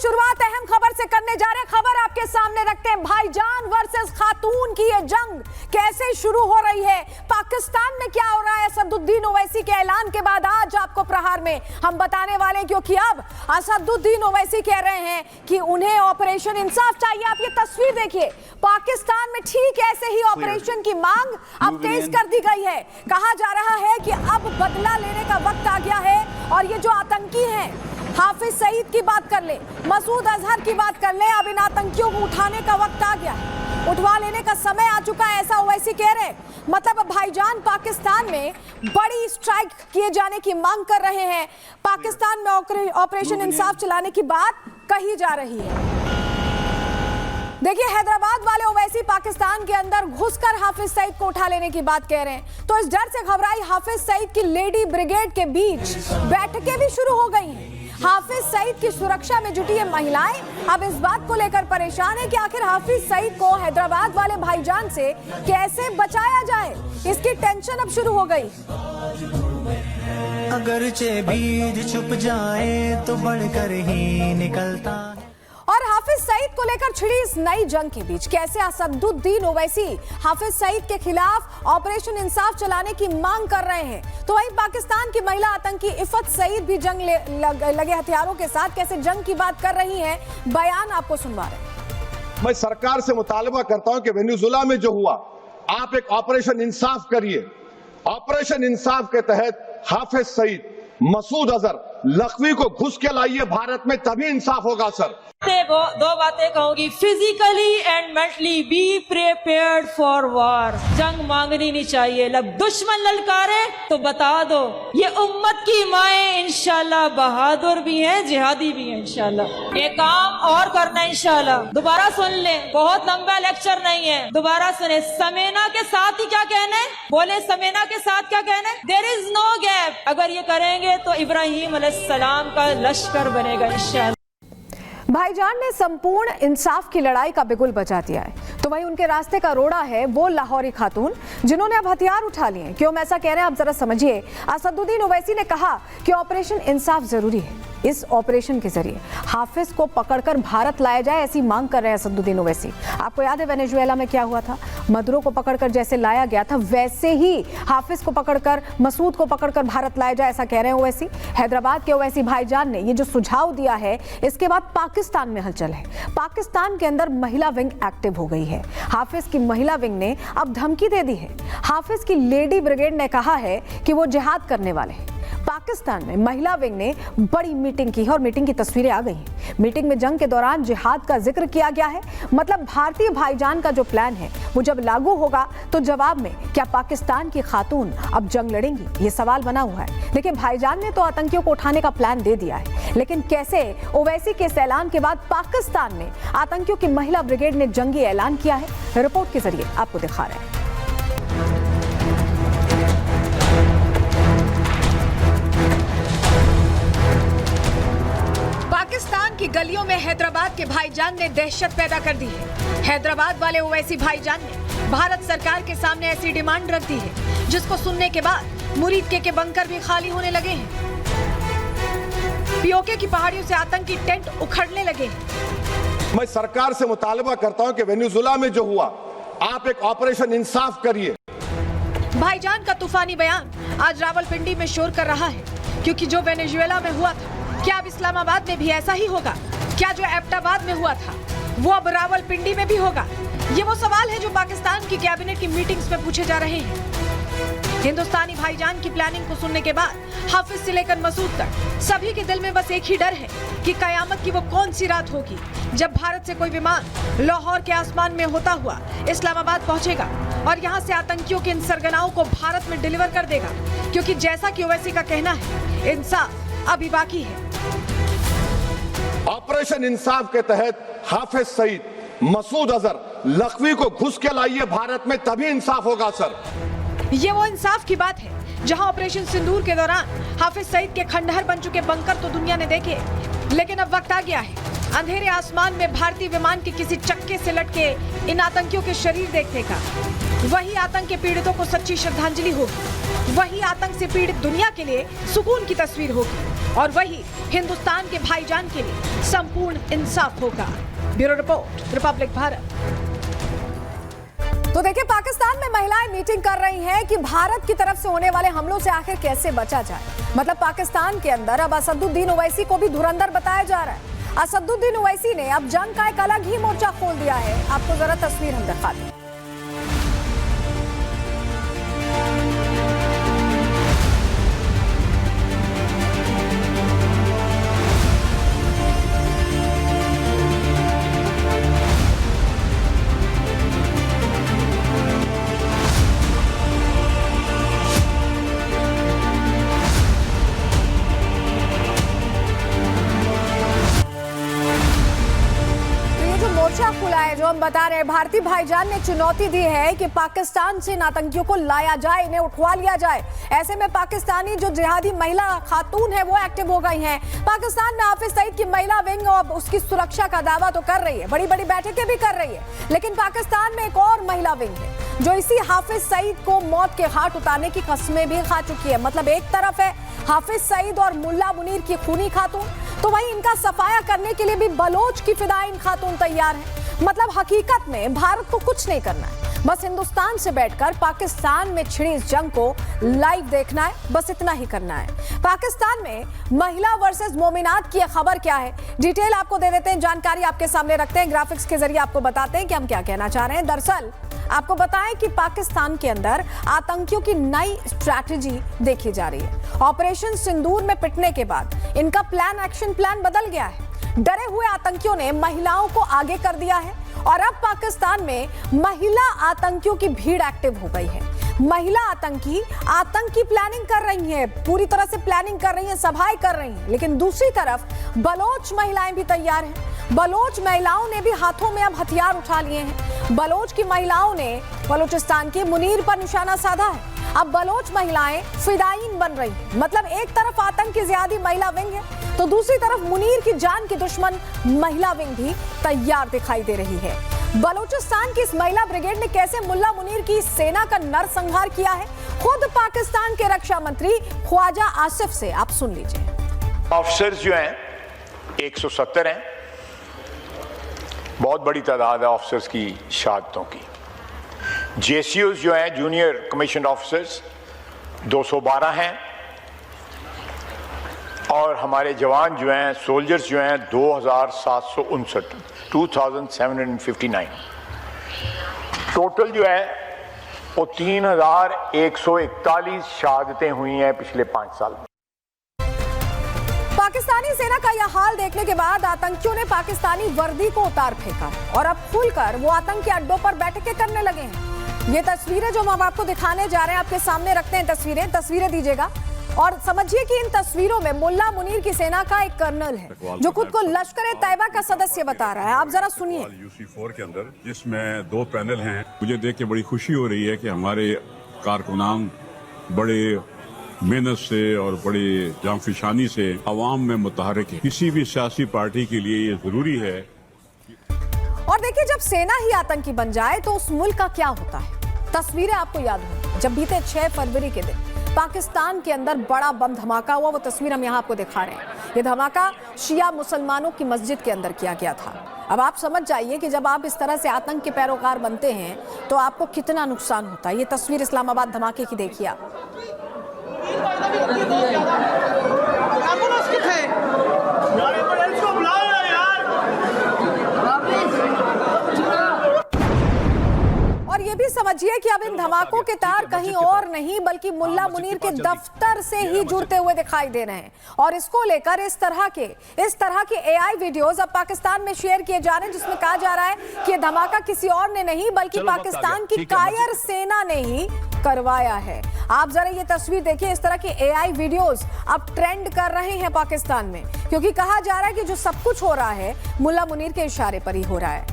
शुरुआत अहम खबर से करने जा रहे हैं। खबर आपके सामने रखते हैं। भाईजान वर्सेस खातून की ये जंग कैसे शुरू हो रही है, पाकिस्तान में क्या हो रहा है असदुद्दीन ओवैसी के ऐलान के बाद, आज आपको प्रहार में हम बताने वाले हैं। क्योंकि अब असदुद्दीन ओवैसी कह रहे हैं कि उन्हें ऑपरेशन इंसाफ चाहिए। आप ये तस्वीर देखिए, पाकिस्तान में ठीक ऐसे ही ऑपरेशन की मांग अब तेज कर दी गई है। कहा जा रहा है कि अब बदला लेने का वक्त आ गया है और ये जो आतंकी हैं, हाफिज सईद की बात कर ले, मसूद अजहर की बात कर ले, अब इन आतंकियों को उठाने का वक्त आ गया है, उठवा लेने का समय आ चुका है, ऐसा ओवैसी कह रहे हैं। मतलब भाईजान पाकिस्तान में बड़ी स्ट्राइक किए जाने की मांग कर रहे हैं। पाकिस्तान में ऑपरेशन इंसाफ चलाने की बात कही जा रही है। देखिए, हैदराबाद वाले ओवैसी पाकिस्तान के अंदर घुसकर हाफिज सईद को उठा लेने की बात कह रहे हैं। तो इस डर से घबराई हाफिज सईद की लेडी ब्रिगेड के बीच बैठकें भी शुरू हो गई हैं। हाफिज सईद की सुरक्षा में जुटी ये महिलाएं अब इस बात को लेकर परेशान है कि आखिर हाफिज सईद को हैदराबाद वाले भाईजान से कैसे बचाया जाए। इसकी टेंशन अब शुरू हो गई। अगरचे बीज छुप जाए तो बढ़कर ही निकलता। और हाफिज सईद को लेकर छिड़ी इस नई जंग के बीच कैसे असदुद्दीन ओवैसी हाफिज सईद के खिलाफ ऑपरेशन इंसाफ चलाने की मांग कर रहे हैं, तो वहीं पाकिस्तान की महिला आतंकी इफत सईद भी जंग लगे हथियारों के साथ कैसे जंग की बात कर रही हैं। बयान आपको सुनवा रहे हैं। मैं सरकार से मुतालबा करता हूं कि वेनेजुएला में जो हुआ, आप एक ऑपरेशन इंसाफ करिए। ऑपरेशन इंसाफ के तहत हाफिज सईद, मसूद अजहर, लखवी को घुस के लाइए भारत में, तभी इंसाफ होगा सर। दो बातें कहूंगी, physically and mentally be prepared for war. जंग मांगनी नहीं चाहिए। दुश्मन ललकारे तो बता दो, ये उम्मत की माएं इंशाल्लाह बहादुर भी हैं, जिहादी भी हैं इंशाल्लाह। ये काम और करना इंशाल्लाह। दोबारा सुन ले, बहुत लंबा लेक्चर नहीं है, दोबारा सुने। समेना के साथ ही क्या कहने, बोले समेना के साथ क्या कहने, देयर इज नो गैप। अगर ये करेंगे तो इब्राहिम अलैहिस्सलाम का लश्कर बनेगा इंशाल्लाह। भाईजान ने संपूर्ण इंसाफ की लड़ाई का बिगुल बजा दिया है, तो वहीं उनके रास्ते का रोड़ा है वो लाहौरी खातून जिन्होंने अब हथियार उठा लिए हैं। क्यों हम ऐसा कह रहे हैं, आप जरा समझिए। असदुद्दीन ओवैसी ने कहा कि ऑपरेशन इंसाफ जरूरी है। इस ऑपरेशन के जरिए हाफिज को पकड़कर भारत लाया जाए, ऐसी मांग कर रहे हैं असदुद्दीन ओवैसी। आपको याद है वेनेजुएला में क्या हुआ था, मदुरो को पकड़कर जैसे लाया गया था, वैसे ही हाफिज को पकड़कर, मसूद को पकड़कर भारत लाया जाए, ऐसा कह रहे हैं ओवैसी। हैदराबाद के ओवैसी भाईजान ने ये जो सुझाव दिया है, इसके बाद पाकिस्तान में हलचल है। पाकिस्तान के अंदर महिला विंग एक्टिव हो गई है। हाफिज की महिला विंग ने अब धमकी दे दी है। हाफिज की लेडी ब्रिगेड ने कहा है कि वो जिहाद करने वाले हैं। पाकिस्तान में महिला विंग ने बड़ी मीटिंग की है और मीटिंग की तस्वीरें आ गई हैं। मीटिंग में जंग के दौरान जिहाद का जिक्र किया गया है। मतलब भारतीय भाईजान का जो प्लान है वो जब लागू होगा तो जवाब में क्या पाकिस्तान की खातून अब जंग लड़ेंगी, ये सवाल बना हुआ है। देखिए, भाईजान ने तो आतंकियों को उठाने का प्लान दे दिया है, लेकिन कैसे ओवैसी के इस ऐलान के बाद पाकिस्तान में आतंकियों की महिला ब्रिगेड ने जंगी ऐलान किया है, रिपोर्ट के जरिए आपको दिखा रहे हैं। पाकिस्तान की गलियों में हैदराबाद के भाईजान ने दहशत पैदा कर दी है। हैदराबाद वाले ओवैसी भाईजान ने भारत सरकार के सामने ऐसी डिमांड रख दी है जिसको सुनने के बाद मुरीद के बंकर भी खाली होने लगे हैं। पीओके की पहाड़ियों से आतंकी टेंट उखड़ने लगे हैं। मैं सरकार से मुतालबा करता हूं कि वेनेजुएला में जो हुआ, आप एक ऑपरेशन इंसाफ करिए। भाईजान का तूफानी बयान आज रावलपिंडी में शोर कर रहा है, क्योंकि जो वेनेजुएला में हुआ था, क्या अब इस्लामाबाद में भी ऐसा ही होगा? क्या जो एबटाबाद में हुआ था वो अब रावलपिंडी में भी होगा? ये वो सवाल है जो पाकिस्तान की कैबिनेट की मीटिंग्स में पूछे जा रहे हैं। हिंदुस्तानी भाईजान की प्लानिंग को सुनने के बाद हाफिज से लेकर मसूद तक सभी के दिल में बस एक ही डर है कि कयामत की वो कौन सी रात होगी जब भारत से कोई विमान लाहौर के आसमान में होता हुआ इस्लामाबाद पहुंचेगा और यहाँ से आतंकियों के इन सरगनाओं को भारत में डिलीवर कर देगा। क्योंकि जैसा कि ओवैसी का कहना है, इंसाफ अभी बाकी है। ऑपरेशन इंसाफ के तहत हाफिज सईद, मसूद अजहर, लखवी को घुस के लाइए भारत में, तभी इंसाफ होगा सर। ये वो इंसाफ की बात है जहां ऑपरेशन सिंदूर के दौरान हाफिज सईद के खंडहर बन चुके बंकर तो दुनिया ने देखे, लेकिन अब वक्त आ गया है अंधेरे आसमान में भारतीय विमान के किसी चक्के से लटके इन आतंकियों के शरीर देखने का। वही आतंक के पीड़ितों को सच्ची श्रद्धांजलि होगी, वही आतंक से पीड़ित दुनिया के लिए सुकून की तस्वीर होगी, और वही हिंदुस्तान के भाईजान के लिए संपूर्ण इंसाफ होगा। Bureau report, Republic Bharat. तो देखिए, पाकिस्तान में महिलाएं मीटिंग कर रही हैं कि भारत की तरफ से होने वाले हमलों से आखिर कैसे बचा जाए। मतलब पाकिस्तान के अंदर अब असदुद्दीन ओवैसी को भी धुरंधर बताया जा रहा है। असदुद्दीन ओवैसी ने अब जंग का एक अलग ही मोर्चा खोल दिया है। आपको जरा तस्वीर हम दिखाते हैं। खुला है जो हम बता रहे हैं, भारतीय भाईजान ने चुनौती दी है कि पाकिस्तान से इन आतंकियों को लाया जाए, इन्हें उठवा लिया जाए। ऐसे में पाकिस्तानी जो जिहादी महिला खातून है वो एक्टिव हो गई हैं। पाकिस्तान में हाफिज सईद की महिला विंग और उसकी सुरक्षा का दावा तो कर रही है, बड़ी बड़ी बैठकें भी कर रही है, लेकिन पाकिस्तान में एक और महिला विंग है जो इसी हाफिज सईद को मौत के घाट उतारने की कस्में भी खा चुकी है। मतलब एक तरफ है हाफिज सईद और मुल्ला मुनीर की खूनी खातून, तो वहीं इनका सफाया करने के लिए भी बलोच की फिदायीन खातून तैयार है। मतलब हकीकत में भारत को कुछ नहीं करना है, बस हिंदुस्तान से बैठकर पाकिस्तान में छिड़ी इस जंग को लाइव देखना है, बस इतना ही करना है। पाकिस्तान में महिला वर्सेस मोमिनात की यह खबर क्या है, डिटेल आपको दे देते हैं, जानकारी आपके सामने रखते हैं, ग्राफिक्स के जरिए आपको बताते हैं कि हम क्या कहना चाह रहे हैं। दरअसल आपको बताएं कि पाकिस्तान के अंदर आतंकियों की नई स्ट्रैटेजी देखी जा रही है। ऑपरेशन सिंदूर में पिटने के बाद इनका एक्शन प्लान बदल गया है। डरे हुए आतंकियों ने महिलाओं को आगे कर दिया है और अब पाकिस्तान में महिला आतंकियों की भीड़ एक्टिव हो गई है। महिला आतंकी प्लानिंग कर रही हैं, पूरी तरह से प्लानिंग कर रही हैं, सभाएं कर रही हैं, लेकिन दूसरी तरफ बलोच महिलाएं भी तैयार हैं। बलोच महिलाओं ने भी हाथों में अब हथियार उठा लिए हैं। बलोच की महिलाओं ने बलूचिस्तान के मुनीर पर निशाना साधा है। अब बलोच महिलाएं फिदायीन बन रही हैं। मतलब एक तरफ आतंक की जिहादी महिला विंग है, तो दूसरी तरफ मुनीर की जान की दुश्मन महिला विंग भी तैयार दिखाई दे रही है। बलूचिस्तान की इस महिला ब्रिगेड ने कैसे मुल्ला मुनीर की सेना का नरसंहार किया है, खुद पाकिस्तान के रक्षा मंत्री ख्वाजा आसिफ से आप सुन लीजिए। ऑफिसर्स जो हैं 170 हैं, बहुत बड़ी तादाद है ऑफिसर्स की शहादतों की। जेसीओज जो हैं जूनियर कमीशन ऑफिसर्स 212 हैं और हमारे जवान जो हैं सोल्जर्स जो हैं 2759 टोटल जो है वो 3141 शहादतें हुई हैं पिछले 5 साल में। पाकिस्तानी सेना का यह हाल देखने के बाद आतंकियों ने पाकिस्तानी वर्दी को उतार फेंका और अब खुलकर वो आतंकी अड्डों पर बैठकें करने लगे हैं। ये तस्वीरें जो हम आपको दिखाने जा रहे हैं, आपके सामने रखते हैं तस्वीरें दीजिएगा और समझिए कि इन तस्वीरों में मुल्ला मुनीर की सेना का एक कर्नल है जो खुद को लश्कर तैयबा का सदस्य बता रहा है। आप जरा सुनिए। UC4 के अंदर जिसमें 2 पैनल हैं, मुझे देख के बड़ी खुशी हो रही है कि हमारे कारकुनान बड़े मेहनत से और बड़े जांफिशानी से अवाम में मुतहरिक है। किसी भी सियासी पार्टी के लिए ये जरूरी है। और देखिए, जब सेना ही आतंकी बन जाए तो उस मुल्क का क्या होता है। तस्वीरें आपको याद हो जब बीते 6 फरवरी के दिन पाकिस्तान के अंदर बड़ा बम धमाका हुआ, वो तस्वीर हम यहाँ आपको दिखा रहे हैं। ये धमाका शिया मुसलमानों की मस्जिद के अंदर किया गया था। अब आप समझ जाइए कि जब आप इस तरह से आतंक के पैरोकार बनते हैं तो आपको कितना नुकसान होता है। ये तस्वीर इस्लामाबाद धमाके की देखिए आप। और ये भी समझिए कि अब इन धमाकों के तार कहीं और नहीं बल्कि मुल्ला मुनीर के दफ्तर से ही जुड़ते हुए दिखाई दे रहे हैं। और इसको लेकर इस तरह के AI वीडियोस अब पाकिस्तान में शेयर किए जा रहे हैं जिसमें कहा जा रहा है कि धमाका किसी और ने नहीं बल्कि पाकिस्तान की कायर सेना ने ही करवाया है। आप जरा ये तस्वीर देखिए, इस तरह के AI वीडियोस अब ट्रेंड कर रहे हैं पाकिस्तान में, क्योंकि कहा जा रहा है कि जो सब कुछ हो रहा है मुल्ला मुनीर के इशारे पर ही हो रहा है।